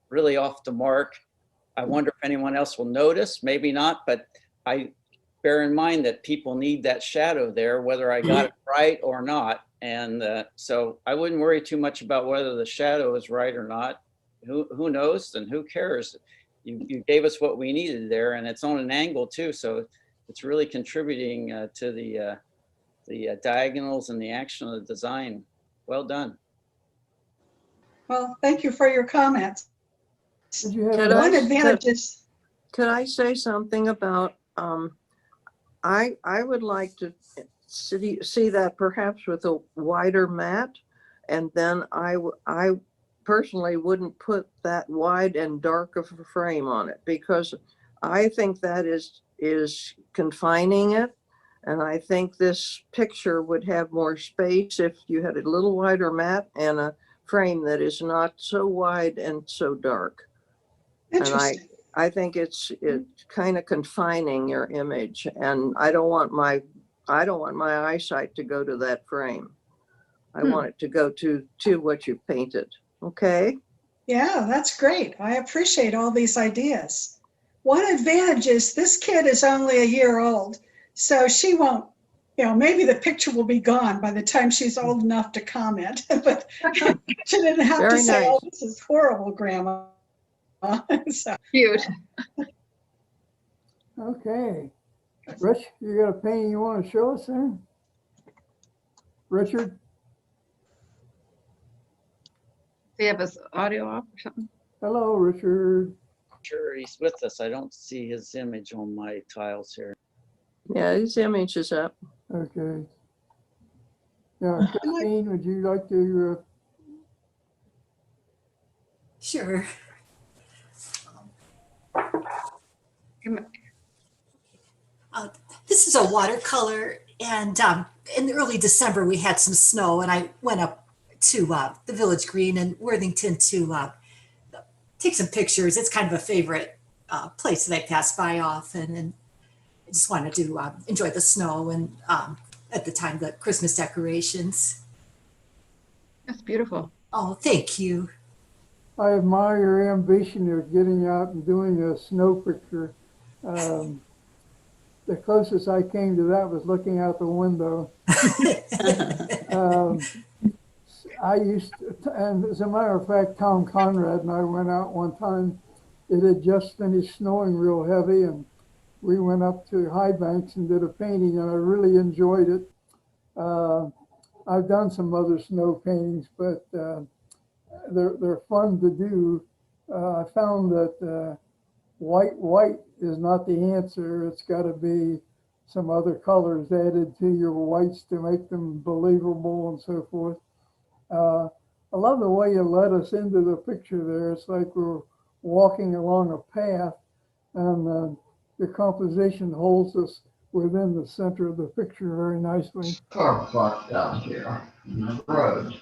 really off the mark. I wonder if anyone else will notice, maybe not, but I bear in mind that people need that shadow there, whether I got it right or not. And so I wouldn't worry too much about whether the shadow is right or not. Who knows and who cares? You gave us what we needed there, and it's on an angle too, so it's really contributing to the diagonals and the action of the design. Well done. Well, thank you for your comments. Could One advantage is, Could I say something about, I would like to see that perhaps with a wider mat, and then I personally wouldn't put that wide and dark of a frame on it, because I think that is confining it. And I think this picture would have more space if you had a little wider mat and a frame that is not so wide and so dark. interesting. And I think it's kind of confining your image, and I don't want my eyesight to go to that frame. I want it to go to what you painted. Okay. Yeah, that's great. I appreciate all these ideas. One advantage is this kid is only a year old, so she won't, maybe the picture will be gone by the time she's old enough to comment, but she didn't have to say, oh, this is horrible, Grandma. So. Cute. Okay. Rich, you got a painting you want to show us there? Richard? Do you have his audio off or something? Hello, Richard. Sure, he's with us. I don't see his image on my tiles here. Yeah, his image is up. Okay. Yeah, Christine, would you like to? Sure. This is a watercolor, and in early December we had some snow, and I went up to the Village Green in Worthington to take some pictures. It's kind of a favorite place that I pass by often, and I just wanted to enjoy the snow and at the time the Christmas decorations. That's beautiful. Oh, thank you. I admire your ambition of getting out and doing a snow picture. The closest I came to that was looking out the window. I used to, and as a matter of fact, Tom Conrad and I went out one time. It had just finished snowing real heavy, and we went up to High Banks and did a painting, and I really enjoyed it. I've done some other snow paintings, but they're fun to do. I found that white is not the answer. It's got to be some other colors added to your whites to make them believable and so forth. I love the way you led us into the picture there. It's like we're walking along a path, and the composition holds us within the center of the picture very nicely. Car parked down here on the road.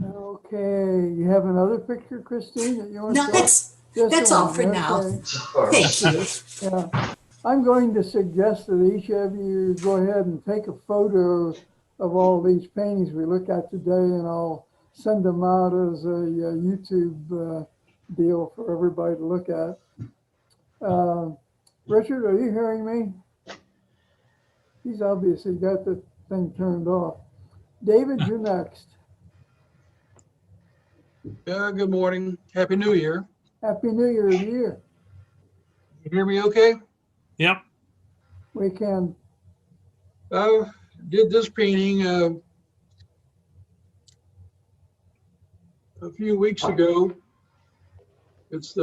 Okay, you have another picture, Christine, that you want to No, show? that's all for now. Thank you. Yeah, I'm going to suggest that each of you go ahead and take a photo of all these paintings we look at today, and I'll send them out as a YouTube deal for everybody to look at. Richard, are you hearing me? He's obviously got the thing turned off. David, you're next. Good morning. Happy New Year. Happy New Year to you. You hear me okay? Yep. We can. Did this painting a few weeks ago. It's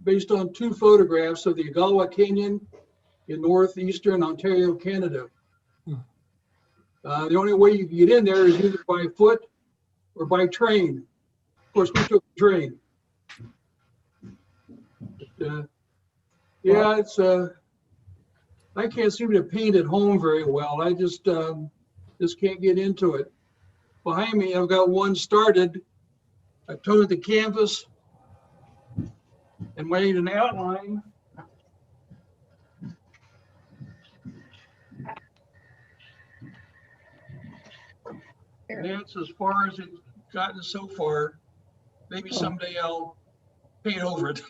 based on 2 photographs of the Ogawa Canyon in northeastern Ontario, Canada. The only way you can get in there is either by foot or by train. Of course, we took the train. But, yeah, it's I can't seem to paint at home very well. I just can't get into it. Behind me, I've got one started. I toned the canvas and made an outline. And that's as far as it gotten so far. Maybe someday I'll paint over it.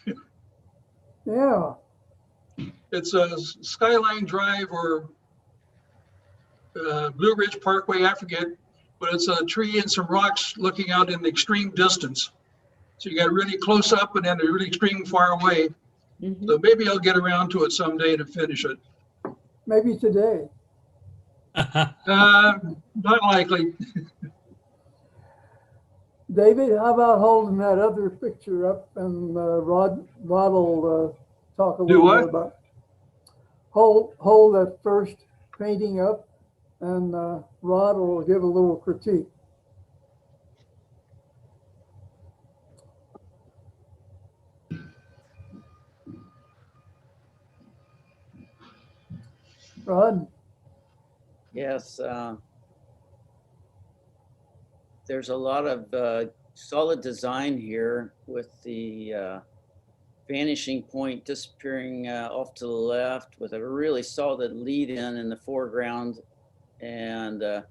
Yeah, It's a Skyline Drive or Blue Ridge Parkway, I forget, but it's a tree and some rocks looking out in the extreme distance. So you got really close up and then a really extreme far away. Mhm. So maybe I'll get around to it someday to finish it. maybe today. Not likely. David, how about holding that other picture up and Rod will talk a Do little bit what? about. Hold that first painting up and Rod will give a little critique. Rod? Yes, there's a lot of solid design here with the vanishing point disappearing off to the left with a really solid lead in the foreground, and the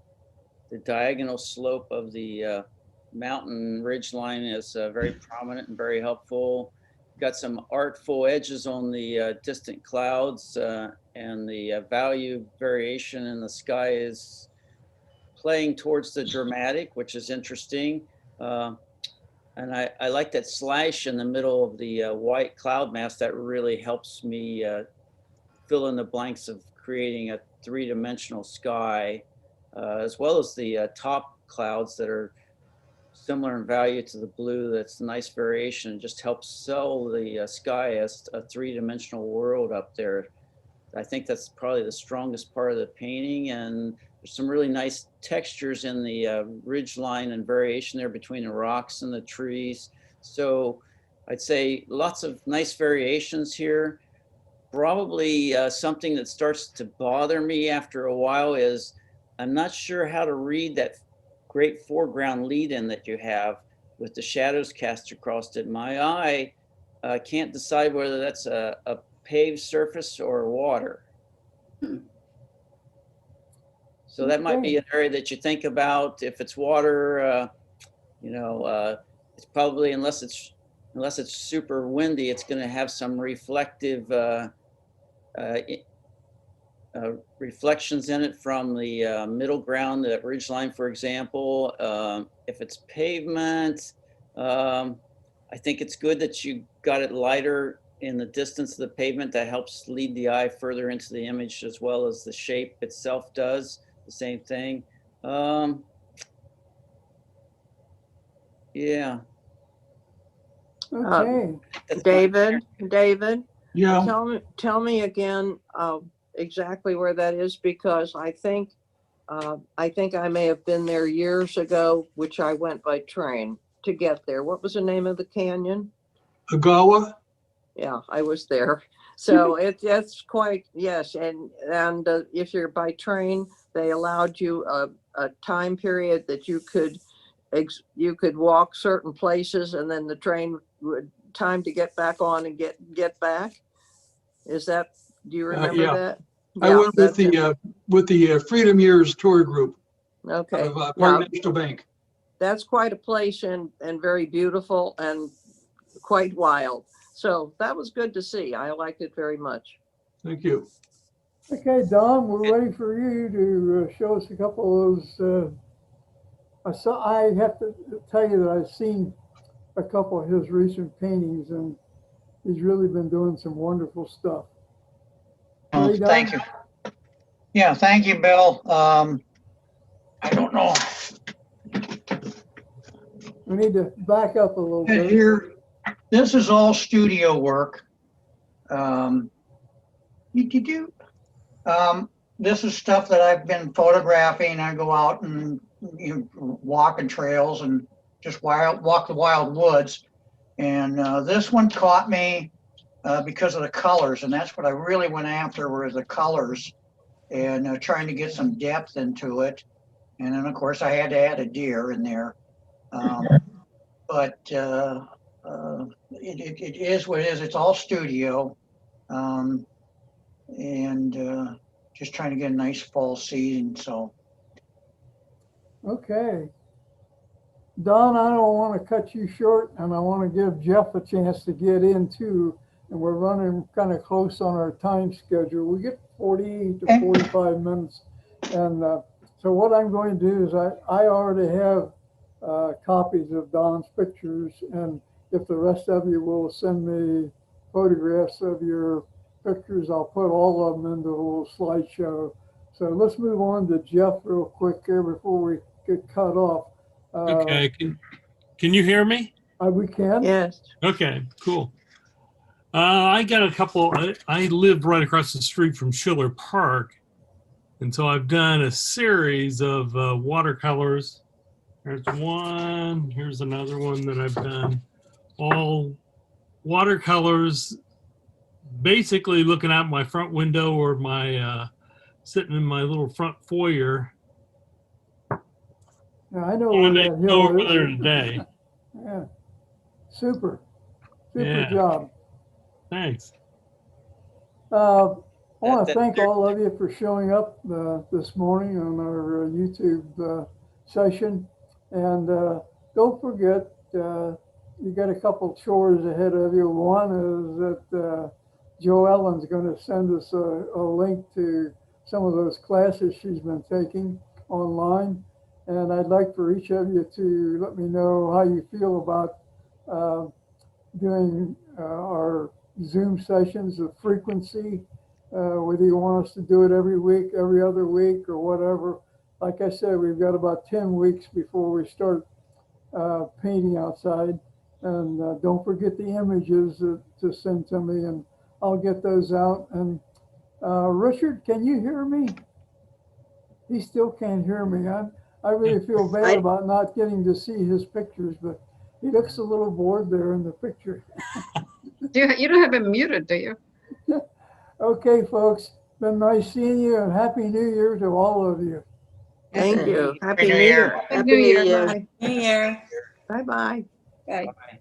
diagonal slope of the mountain ridge line is very prominent and very helpful. Got some artful edges on the distant clouds, and the value variation in the sky is playing towards the dramatic, which is interesting. And I like that slash in the middle of the white cloud mass. That really helps me fill in the blanks of creating a three-dimensional sky, as well as the top clouds that are similar in value to the blue. That's a nice variation. It just helps sell the sky as a three-dimensional world up there. I think that's probably the strongest part of the painting, and there's some really nice textures in the ridge line and variation there between the rocks and the trees. So I'd say lots of nice variations here. Probably something that starts to bother me after a while is I'm not sure how to read that great foreground lead-in that you have with the shadows cast across it. My eye can't decide whether that's a paved surface or water. So that might be an area that you think about. If it's water, it's probably, unless it's super windy, it's going to have some reflective reflections in it from the middle ground, that ridge line, for example. If it's pavement, I think it's good that you got it lighter in the distance of the pavement. That helps lead the eye further into the image, as well as the shape itself does the same thing. Yeah. Okay. David, Yeah. tell me again exactly where that is, because I think I may have been there years ago, which I went by train to get there. What was the name of the canyon? Agawa? Yeah, I was there. So it's quite, yes. And if you're by train, they allowed you a time period that you could walk certain places, and then the train would time to get back on and get back. Is that, do you remember Yeah. that? I Yeah, went with the Freedom Years tour group okay. of Park Yeah, National Bank. that's quite a place, and very beautiful and quite wild. So that was good to see. I liked it very much. Thank you. Okay, Don, we're ready for you to show us a couple of those. I have to tell you that I've seen a couple of his recent paintings, and he's really been doing some wonderful stuff. Oh, Ready, Don? thank you. Yeah, thank you, Bill. I don't know. We need to back up a little bit. Here, this is all studio work. This is stuff that I've been photographing. I go out and walking trails and just walk the wild woods. And this one caught me because of the colors, and that's what I really went after, were the colors, and trying to get some depth into it. And then, of course, I had to add a deer in there. But it is what it is. It's all studio. And just trying to get a nice fall season. So. Okay. Don, I don't want to cut you short, and I want to give Jeff a chance to get in too. And we're running kind of close on our time schedule. We get 40 to Okay. 45 minutes. And so what I'm going to do is I already have copies of Don's pictures. And if the rest of you will send me photographs of your pictures, I'll put all of them into a little slideshow. So let's move on to Jeff real quick here before we get cut off. Okay, can you hear me? We can. Yes. Okay, cool. I got a couple. I live right across the street from Schiller Park, and so I've done a series of watercolors. There's one. Here's another one that I've done. All watercolors, basically looking out my front window or my sitting in my little front foyer. Yeah, I know where that hill Over is. there today. Yeah, super Yeah. job. Thanks. I want to That- thank all of you for showing up this morning on our YouTube session. And don't forget, you got a couple chores ahead of you. One is that Joe Ellen's going to send us a link to some of those classes she's been taking online. And I'd like for each of you to let me know how you feel about doing our Zoom sessions, the frequency, whether you want us to do it every week, every other week, or whatever. Like I said, we've got about 10 weeks before we start painting outside. And don't forget the images to send to me, and I'll get those out. And Richard, can you hear me? He still can't hear me. I really feel bad about not getting to see his pictures, but he looks a little bored there in the picture. You don't have him muted, do you? Okay, folks, been nice seeing you, and Happy New Year to all of you. Thank you. Happy New New Year. Year. Happy New Year. Bye. New Year. Bye-bye. Bye. Bye.